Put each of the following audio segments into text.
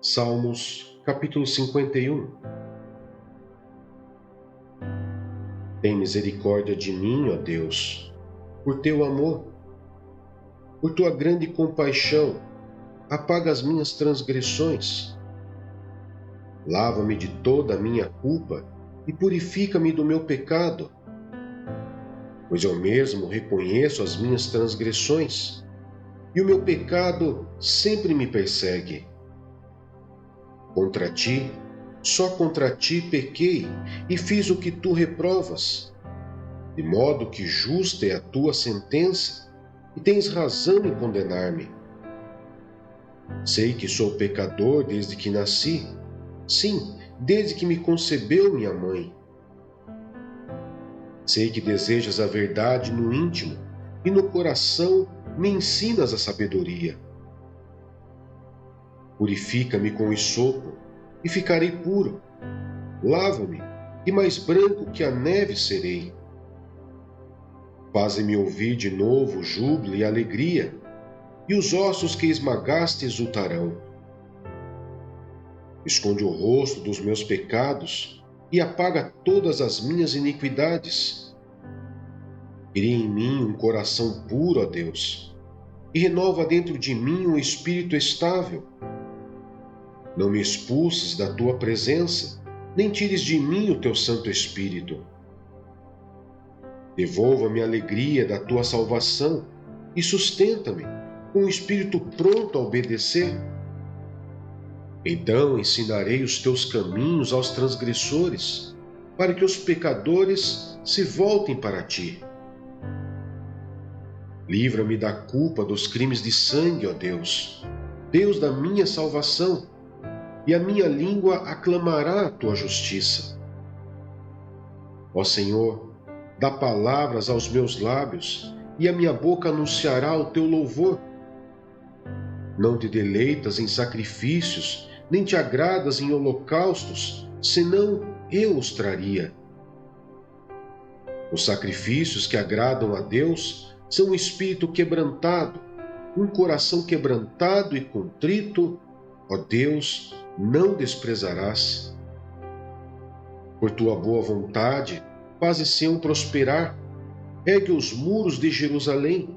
Salmos, capítulo 51. Tem misericórdia de mim, ó Deus, por teu amor, por tua grande compaixão, apaga as minhas transgressões. Lava-me de toda a minha culpa e purifica-me do meu pecado, pois eu mesmo reconheço as minhas transgressões, e o meu pecado sempre me persegue. Contra ti, só contra ti pequei e fiz o que tu reprovas, de modo que justa é a tua sentença e tens razão em condenar-me. Sei que sou pecador desde que nasci, sim, desde que me concebeu minha mãe. Sei que desejas a verdade no íntimo e no coração me ensinas a sabedoria. Purifica-me com o sopo e ficarei puro. Lava-me e mais branco que a neve serei. Faze-me ouvir de novo júbilo e alegria, e os ossos que esmagaste exultarão. Esconde o rosto dos meus pecados e apaga todas as minhas iniquidades. Cria em mim um coração puro, ó Deus, e renova dentro de mim um espírito estável. Não me expulses da tua presença, nem tires de mim o teu Santo Espírito. Devolva-me a alegria da tua salvação e sustenta-me com um espírito pronto a obedecer. Então ensinarei os teus caminhos aos transgressores, para que os pecadores se voltem para ti. Livra-me da culpa dos crimes de sangue, ó Deus, Deus da minha salvação, e a minha língua aclamará a tua justiça. Ó Senhor, dá palavras aos meus lábios, e a minha boca anunciará o teu louvor. Não te deleitas em sacrifícios, nem te agradas em holocaustos, senão eu os traria. Os sacrifícios que agradam a Deus são um espírito quebrantado, um coração quebrantado e contrito, ó Deus, não desprezarás. Por tua boa vontade, faze Sião prosperar, ergue os muros de Jerusalém.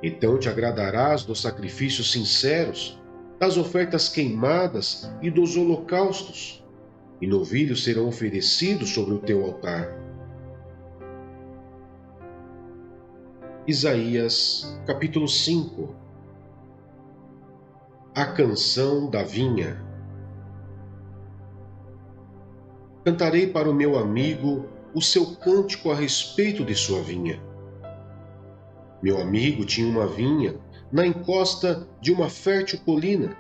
Então te agradarás dos sacrifícios sinceros, das ofertas queimadas e dos holocaustos, e novilhos serão oferecidos sobre o teu altar. Isaías, capítulo 5. A canção da vinha. Cantarei para o meu amigo o seu cântico a respeito de sua vinha. Meu amigo tinha uma vinha na encosta de uma fértil colina.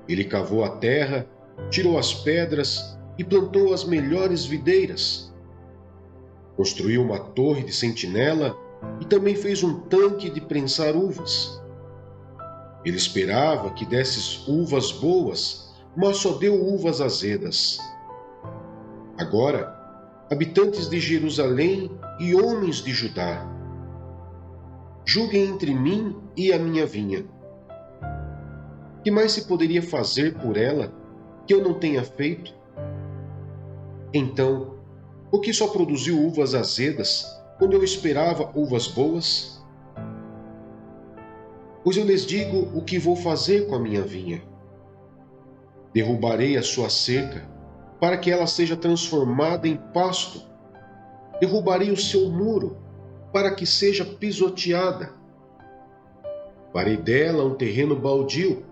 Ele cavou a terra, tirou as pedras e plantou as melhores videiras. Construiu uma torre de sentinela e também fez um tanque de prensar uvas. Ele esperava que desses uvas boas, mas só deu uvas azedas. Agora, habitantes de Jerusalém e homens de Judá, julguem entre mim e a minha vinha. Que mais se poderia fazer por ela que eu não tenha feito? Então, por que só produziu uvas azedas quando eu esperava uvas boas? Pois eu lhes digo o que vou fazer com a minha vinha. Derrubarei a sua cerca, para que ela seja transformada em pasto. Derrubarei o seu muro, para que seja pisoteada. Farei dela um terreno baldio,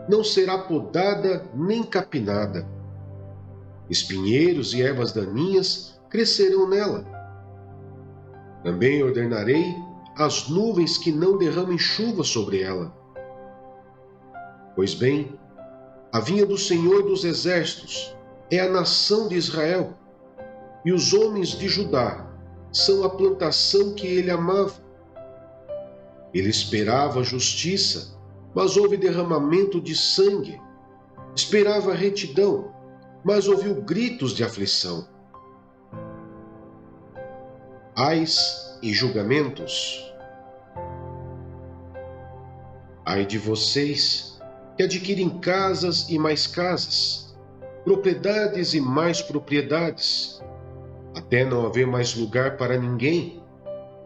não será podada nem capinada. Espinheiros e ervas daninhas crescerão nela. Também ordenarei as nuvens que não derramem chuva sobre ela. Pois bem, a vinha do Senhor dos Exércitos é a nação de Israel, e os homens de Judá são a plantação que ele amava. Ele esperava justiça, mas houve derramamento de sangue. Esperava retidão, mas ouviu gritos de aflição. Ais e julgamentos. Ai de vocês, que adquirem casas e mais casas, propriedades e mais propriedades, até não haver mais lugar para ninguém,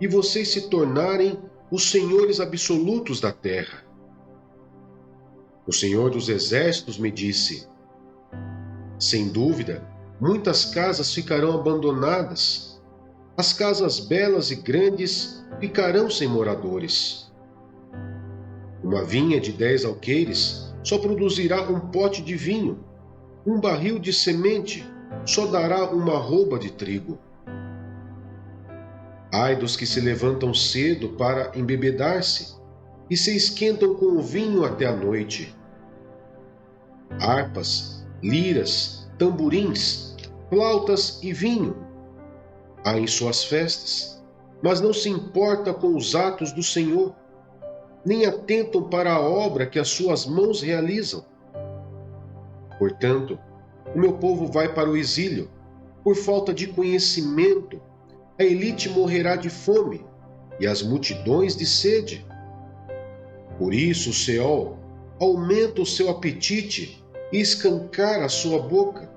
e vocês se tornarem os senhores absolutos da terra. O Senhor dos Exércitos me disse: sem dúvida, muitas casas ficarão abandonadas, as casas belas e grandes ficarão sem moradores. Uma vinha de 10 alqueires só produzirá um pote de vinho, um barril de semente só dará uma arroba de trigo. Ai dos que se levantam cedo para embebedar-se e se esquentam com o vinho até a noite. Harpas, liras, tamborins, flautas e vinho há em suas festas, mas não se importa com os atos do Senhor, nem atentam para a obra que as suas mãos realizam. Portanto, o meu povo vai para o exílio, por falta de conhecimento. A elite morrerá de fome e as multidões de sede. Por isso o Seol aumenta o seu apetite e escancara a sua boca.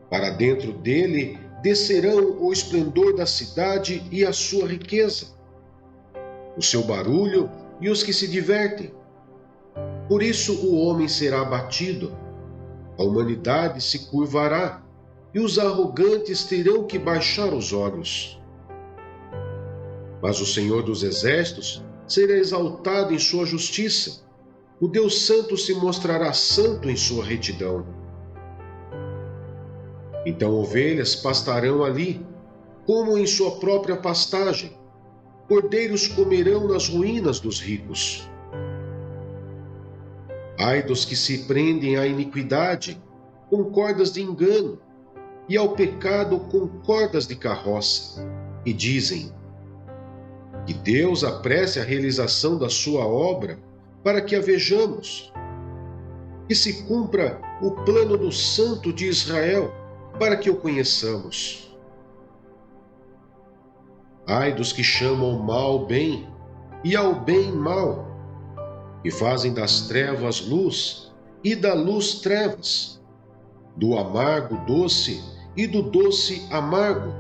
Para dentro dele descerão o esplendor da cidade e a sua riqueza, o seu barulho e os que se divertem. Por isso o homem será abatido, a humanidade se curvará, e os arrogantes terão que baixar os olhos. Mas o Senhor dos Exércitos será exaltado em sua justiça, o Deus Santo se mostrará santo em sua retidão. Então ovelhas pastarão ali, como em sua própria pastagem, cordeiros comerão nas ruínas dos ricos. Ai dos que se prendem à iniquidade com cordas de engano, e ao pecado com cordas de carroça, e dizem: que Deus apresse a realização da sua obra, para que a vejamos, que se cumpra o plano do Santo de Israel, para que o conheçamos. Ai dos que chamam o mal bem, e ao bem mal, e fazem das trevas luz, e da luz trevas, do amargo doce, e do doce amargo.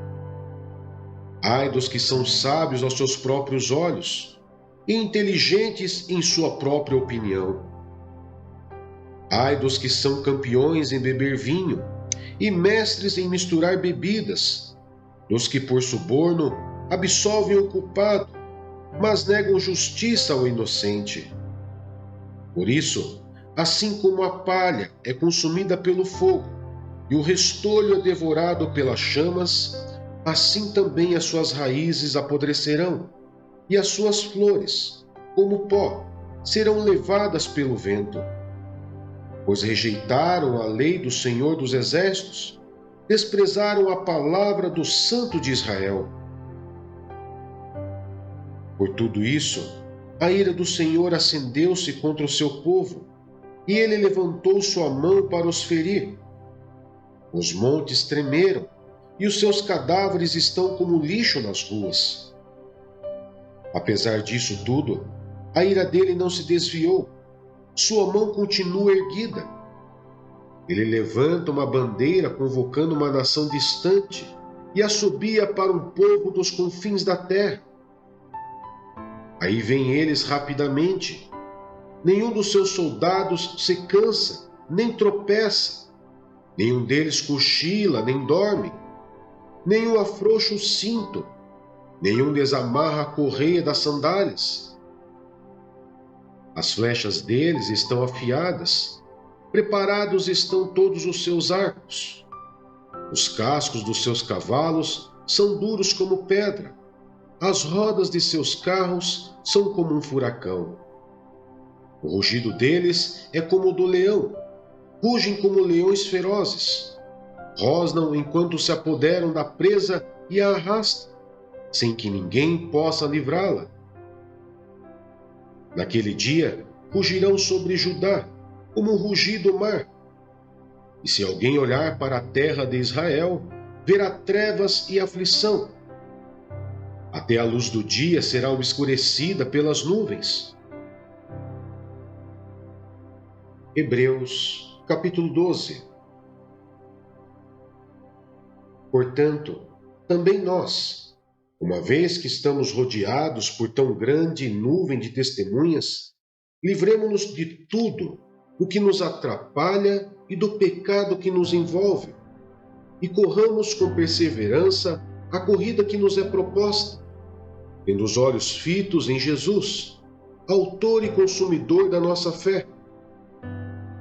Ai dos que são sábios aos seus próprios olhos, e inteligentes em sua própria opinião. Ai dos que são campeões em beber vinho, e mestres em misturar bebidas, dos que por suborno absolvem o culpado, mas negam justiça ao inocente. Por isso, assim como a palha é consumida pelo fogo, e o restolho é devorado pelas chamas, assim também as suas raízes apodrecerão, e as suas flores, como pó, serão levadas pelo vento. Pois rejeitaram a lei do Senhor dos Exércitos, desprezaram a palavra do Santo de Israel. Por tudo isso, a ira do Senhor acendeu-se contra o seu povo, e ele levantou sua mão para os ferir. Os montes tremeram, e os seus cadáveres estão como lixo nas ruas. Apesar disso tudo, a ira dele não se desviou, sua mão continua erguida. Ele levanta uma bandeira convocando uma nação distante e assobia para um povo dos confins da terra. Aí vêm eles rapidamente. Nenhum dos seus soldados se cansa, nem tropeça. Nenhum deles cochila, nem dorme. Nenhum afrouxa o cinto. Nenhum desamarra a correia das sandálias. As flechas deles estão afiadas. Preparados estão todos os seus arcos. Os cascos dos seus cavalos são duros como pedra. As rodas de seus carros são como um furacão. O rugido deles é como o do leão. Rugem como leões ferozes. Rosnam enquanto se apoderam da presa e a arrastam, sem que ninguém possa livrá-la. Naquele dia, rugirão sobre Judá, como o rugir do mar. E se alguém olhar para a terra de Israel, verá trevas e aflição. Até a luz do dia será obscurecida pelas nuvens. Hebreus, capítulo 12. Portanto, também nós, uma vez que estamos rodeados por tão grande nuvem de testemunhas, livremo-nos de tudo o que nos atrapalha e do pecado que nos envolve, e corramos com perseverança a corrida que nos é proposta, tendo os olhos fitos em Jesus, autor e consumidor da nossa fé.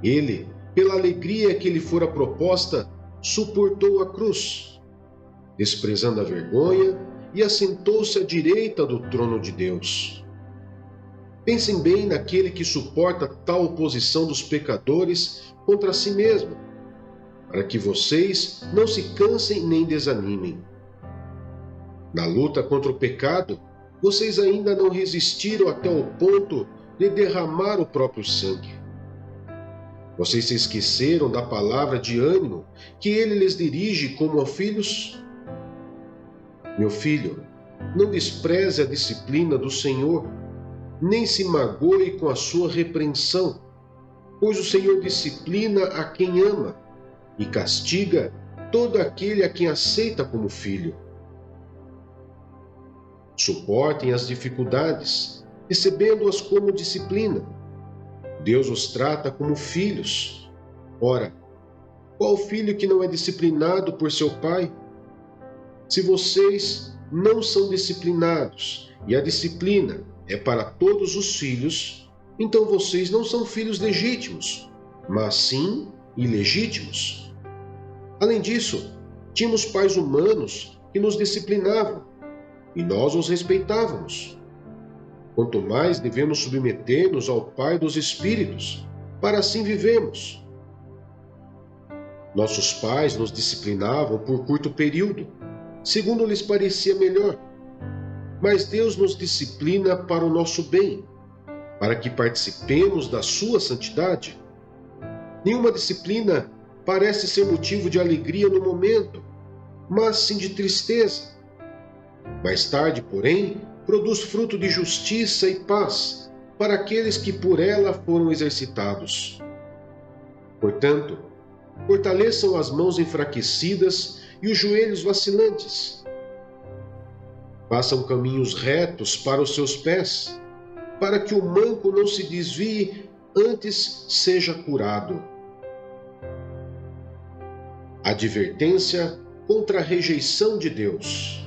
Ele, pela alegria que lhe fora proposta, suportou a cruz, desprezando a vergonha, e assentou-se à direita do trono de Deus. Pensem bem naquele que suporta tal oposição dos pecadores contra si mesmo, para que vocês não se cansem nem desanimem. Na luta contra o pecado, vocês ainda não resistiram até o ponto de derramar o próprio sangue. Vocês se esqueceram da palavra de ânimo que ele lhes dirige como a filhos? Meu filho, não despreze a disciplina do Senhor, nem se magoe com a sua repreensão, pois o Senhor disciplina a quem ama e castiga todo aquele a quem aceita como filho. Suportem as dificuldades, recebendo-as como disciplina. Deus os trata como filhos. Ora, qual filho que não é disciplinado por seu pai? Se vocês não são disciplinados, e a disciplina é para todos os filhos, então vocês não são filhos legítimos, mas sim ilegítimos. Além disso, tínhamos pais humanos que nos disciplinavam, e nós os respeitávamos. Quanto mais devemos submeter-nos ao Pai dos Espíritos, para assim vivemos. Nossos pais nos disciplinavam por curto período, segundo lhes parecia melhor. Mas Deus nos disciplina para o nosso bem, para que participemos da sua santidade. Nenhuma disciplina parece ser motivo de alegria no momento, mas sim de tristeza. Mais tarde, porém, produz fruto de justiça e paz para aqueles que por ela foram exercitados. Portanto, fortaleçam as mãos enfraquecidas e os joelhos vacilantes. Façam caminhos retos para os seus pés, para que o manco não se desvie, antes seja curado. Advertência contra a rejeição de Deus.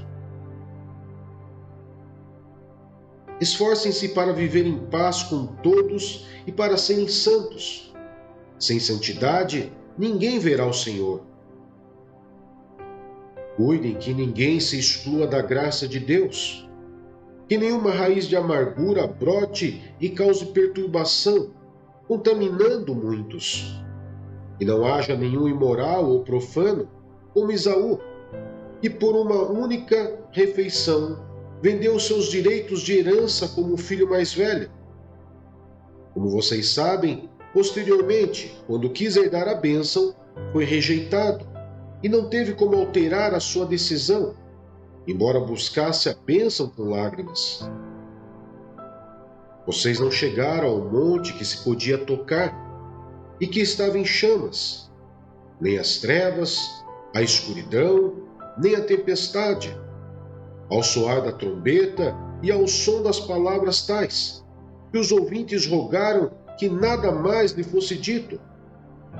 Esforcem-se para viver em paz com todos e para serem santos. Sem santidade, ninguém verá o Senhor. Cuidem que ninguém se exclua da graça de Deus, que nenhuma raiz de amargura brote e cause perturbação, contaminando muitos. Que não haja nenhum imoral ou profano, como Esaú, que por uma única refeição vendeu seus direitos de herança como o filho mais velho. Como vocês sabem, posteriormente, quando quis herdar a bênção, foi rejeitado e não teve como alterar a sua decisão, embora buscasse a bênção com lágrimas. Vocês não chegaram ao monte que se podia tocar e que estava em chamas, nem as trevas, a escuridão, nem a tempestade, ao soar da trombeta e ao som das palavras tais, que os ouvintes rogaram que nada mais lhe fosse dito,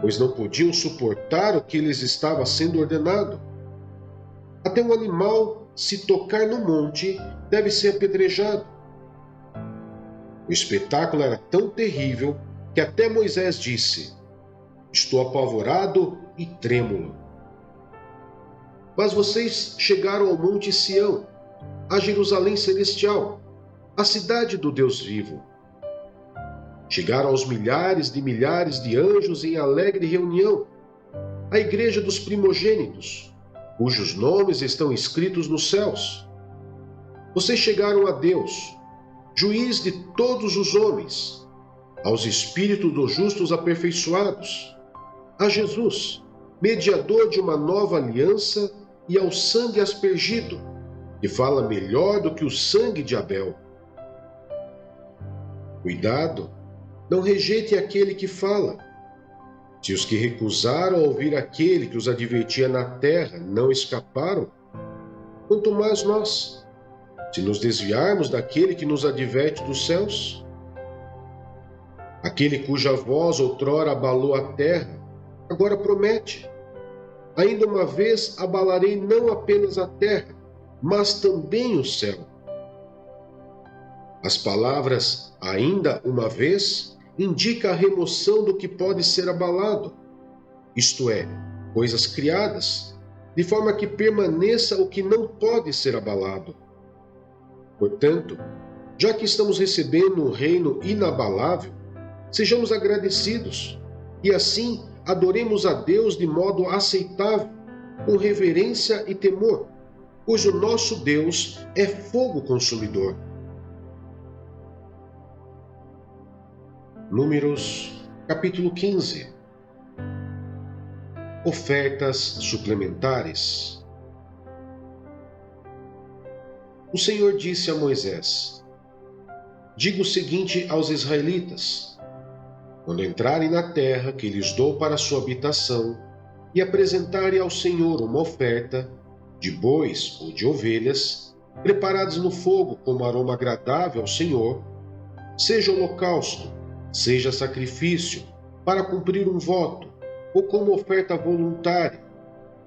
pois não podiam suportar o que lhes estava sendo ordenado. Até um animal, se tocar no monte, deve ser apedrejado. O espetáculo era tão terrível que até Moisés disse: "Estou apavorado e trêmulo." Mas vocês chegaram ao Monte Sião, a Jerusalém celestial, a cidade do Deus vivo. Chegaram aos milhares de anjos em alegre reunião, a igreja dos primogênitos, cujos nomes estão escritos nos céus. Vocês chegaram a Deus, juiz de todos os homens, aos espíritos dos justos aperfeiçoados, a Jesus, mediador de uma nova aliança, e ao sangue aspergido, que fala melhor do que o sangue de Abel. Cuidado, não rejeite aquele que fala, Se os que recusaram ouvir aquele que os advertia na terra não escaparam, quanto mais nós, se nos desviarmos daquele que nos adverte dos céus? Aquele cuja voz outrora abalou a terra, agora promete: ainda uma vez abalarei não apenas a terra, mas também o céu. As palavras ainda uma vez indica a remoção do que pode ser abalado, isto é, coisas criadas, de forma que permaneça o que não pode ser abalado. Portanto, já que estamos recebendo um reino inabalável, sejamos agradecidos e assim adoremos a Deus de modo aceitável, com reverência e temor, pois o nosso Deus é fogo consumidor. Números, capítulo 15. Ofertas suplementares. O Senhor disse a Moisés: diga o seguinte aos israelitas: quando entrarem na terra que lhes dou para sua habitação e apresentarem ao Senhor uma oferta de bois ou de ovelhas, preparados no fogo como aroma agradável ao Senhor, seja holocausto, seja sacrifício, para cumprir um voto, ou como oferta voluntária,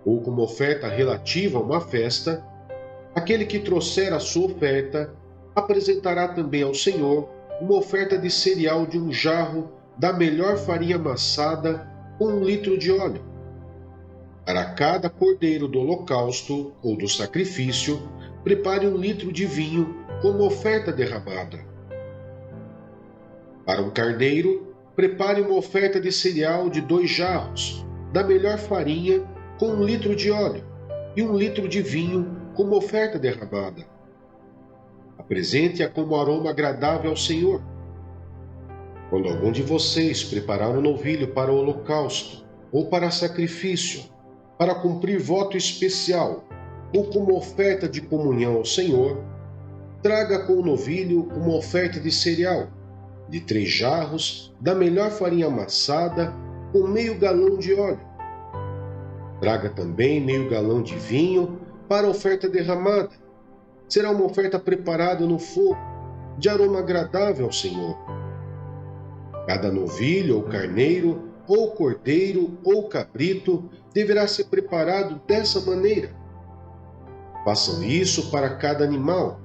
ou como oferta relativa a uma festa, aquele que trouxer a sua oferta apresentará também ao Senhor uma oferta de cereal de um jarro da melhor farinha amassada com 1 litro de óleo. Para cada cordeiro do holocausto ou do sacrifício, prepare 1 litro de vinho como oferta derramada. Para um carneiro, prepare uma oferta de cereal de 2 jarros, da melhor farinha, com 1 litro de óleo, e 1 litro de vinho como oferta derramada. Apresente-a como aroma agradável ao Senhor. Quando algum de vocês preparar um novilho para o holocausto, ou para sacrifício, para cumprir voto especial, ou como oferta de comunhão ao Senhor, traga com o novilho uma oferta de cereal, de 3 jarros da melhor farinha amassada, com meio galão de óleo. Traga também meio galão de vinho para a oferta derramada. Será uma oferta preparada no fogo, de aroma agradável ao Senhor. Cada novilho ou carneiro, ou cordeiro ou cabrito deverá ser preparado dessa maneira. Façam isso para cada animal,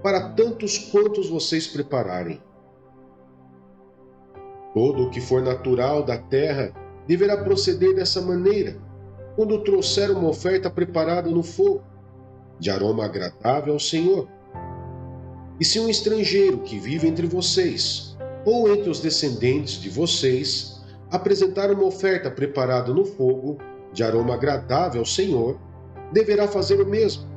para tantos quantos vocês prepararem. Todo o que for natural da terra deverá proceder dessa maneira, quando trouxer uma oferta preparada no fogo, de aroma agradável ao Senhor. E se um estrangeiro que vive entre vocês, ou entre os descendentes de vocês, apresentar uma oferta preparada no fogo, de aroma agradável ao Senhor, deverá fazer o mesmo.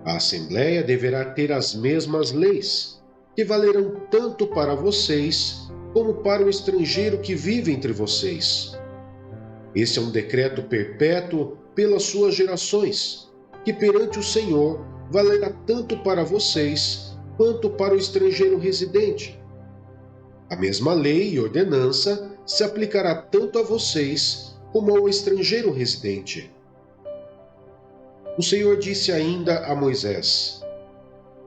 A Assembleia deverá ter as mesmas leis, que valerão tanto para vocês como para o estrangeiro que vive entre vocês. Esse é um decreto perpétuo pelas suas gerações, que perante o Senhor valerá tanto para vocês quanto para o estrangeiro residente. A mesma lei e ordenança se aplicará tanto a vocês como ao estrangeiro residente. O Senhor disse ainda a Moisés: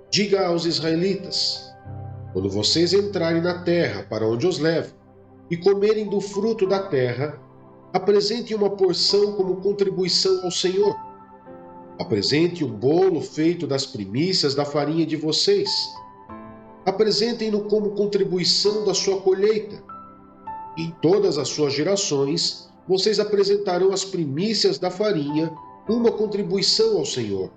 diga aos israelitas: quando vocês entrarem na terra para onde os levo e comerem do fruto da terra, apresentem uma porção como contribuição ao Senhor. Apresente um bolo feito das primícias da farinha de vocês. Apresentem-no como contribuição da sua colheita. Em todas as suas gerações, vocês apresentarão as primícias da farinha, uma contribuição ao Senhor.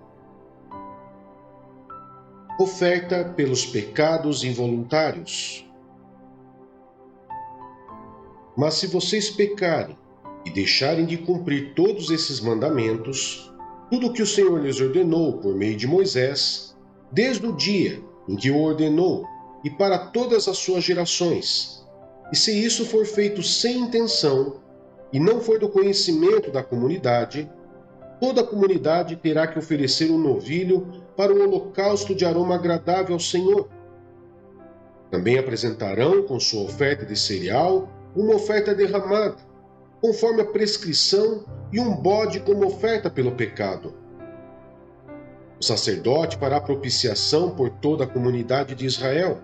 Oferta pelos pecados involuntários. Mas se vocês pecarem e deixarem de cumprir todos esses mandamentos, tudo o que o Senhor lhes ordenou por meio de Moisés, desde o dia em que o ordenou e para todas as suas gerações, e se isso for feito sem intenção e não for do conhecimento da comunidade, toda a comunidade terá que oferecer um novilho para o holocausto de aroma agradável ao Senhor. Também apresentarão com sua oferta de cereal uma oferta derramada, conforme a prescrição, e um bode como oferta pelo pecado. O sacerdote fará propiciação por toda a comunidade de Israel,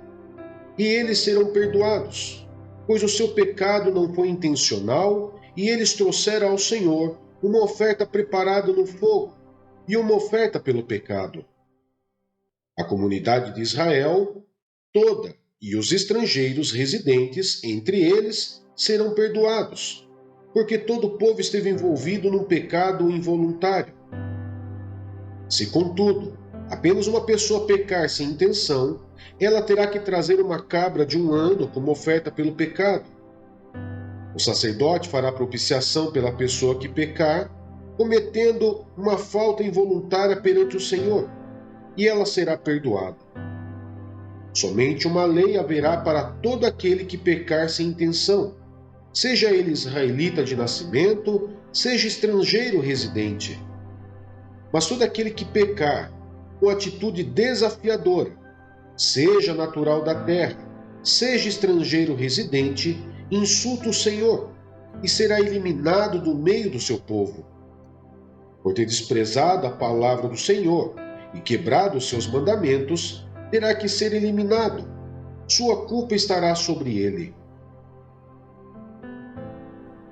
e eles serão perdoados, pois o seu pecado não foi intencional, e eles trouxeram ao Senhor uma oferta preparada no fogo e uma oferta pelo pecado. A comunidade de Israel toda e os estrangeiros residentes entre eles serão perdoados, porque todo o povo esteve envolvido num pecado involuntário. Se, contudo, apenas uma pessoa pecar sem intenção, ela terá que trazer uma cabra de 1 ano como oferta pelo pecado. O sacerdote fará propiciação pela pessoa que pecar, cometendo uma falta involuntária perante o Senhor, e ela será perdoada. Somente uma lei haverá para todo aquele que pecar sem intenção, seja ele israelita de nascimento, seja estrangeiro residente. Mas todo aquele que pecar com atitude desafiadora, seja natural da terra, seja estrangeiro residente, insulta o Senhor e será eliminado do meio do seu povo. Por ter desprezado a palavra do Senhor e quebrado os seus mandamentos, terá que ser eliminado. Sua culpa estará sobre ele.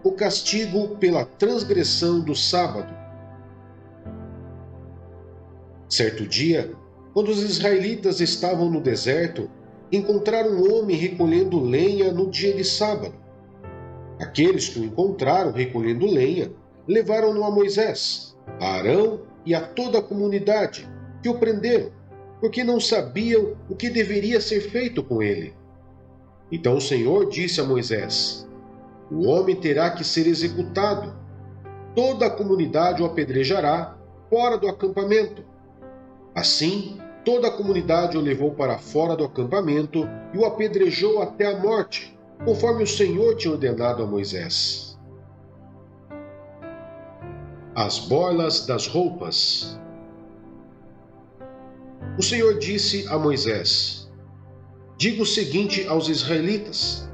O castigo pela transgressão do sábado. Certo dia, quando os israelitas estavam no deserto, encontraram um homem recolhendo lenha no dia de sábado. Aqueles que o encontraram recolhendo lenha levaram-no a Moisés, a Arão e a toda a comunidade, que o prenderam, porque não sabiam o que deveria ser feito com ele. Então o Senhor disse a Moisés: o homem terá que ser executado. Toda a comunidade o apedrejará fora do acampamento. Assim, toda a comunidade o levou para fora do acampamento e o apedrejou até a morte, conforme o Senhor tinha ordenado a Moisés. As borlas das roupas. O Senhor disse a Moisés: diga o seguinte aos israelitas: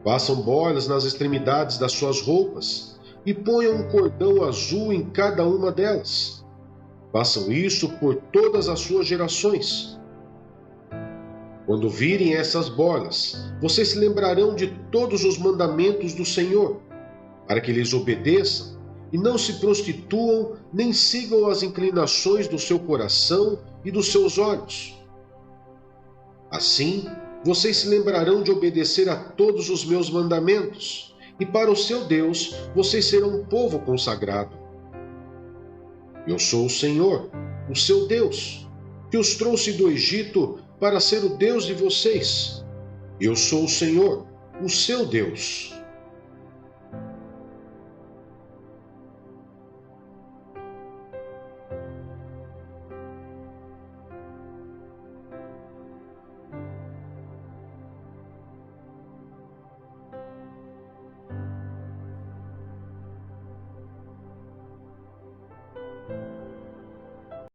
façam borlas nas extremidades das suas roupas e ponham um cordão azul em cada uma delas. Façam isso por todas as suas gerações. Quando virem essas borlas, vocês se lembrarão de todos os mandamentos do Senhor, para que lhes obedeçam e não se prostituam nem sigam as inclinações do seu coração e dos seus olhos. Assim, vocês se lembrarão de obedecer a todos os meus mandamentos, e para o seu Deus vocês serão um povo consagrado. Eu sou o Senhor, o seu Deus, que os trouxe do Egito para ser o Deus de vocês. Eu sou o Senhor, o seu Deus.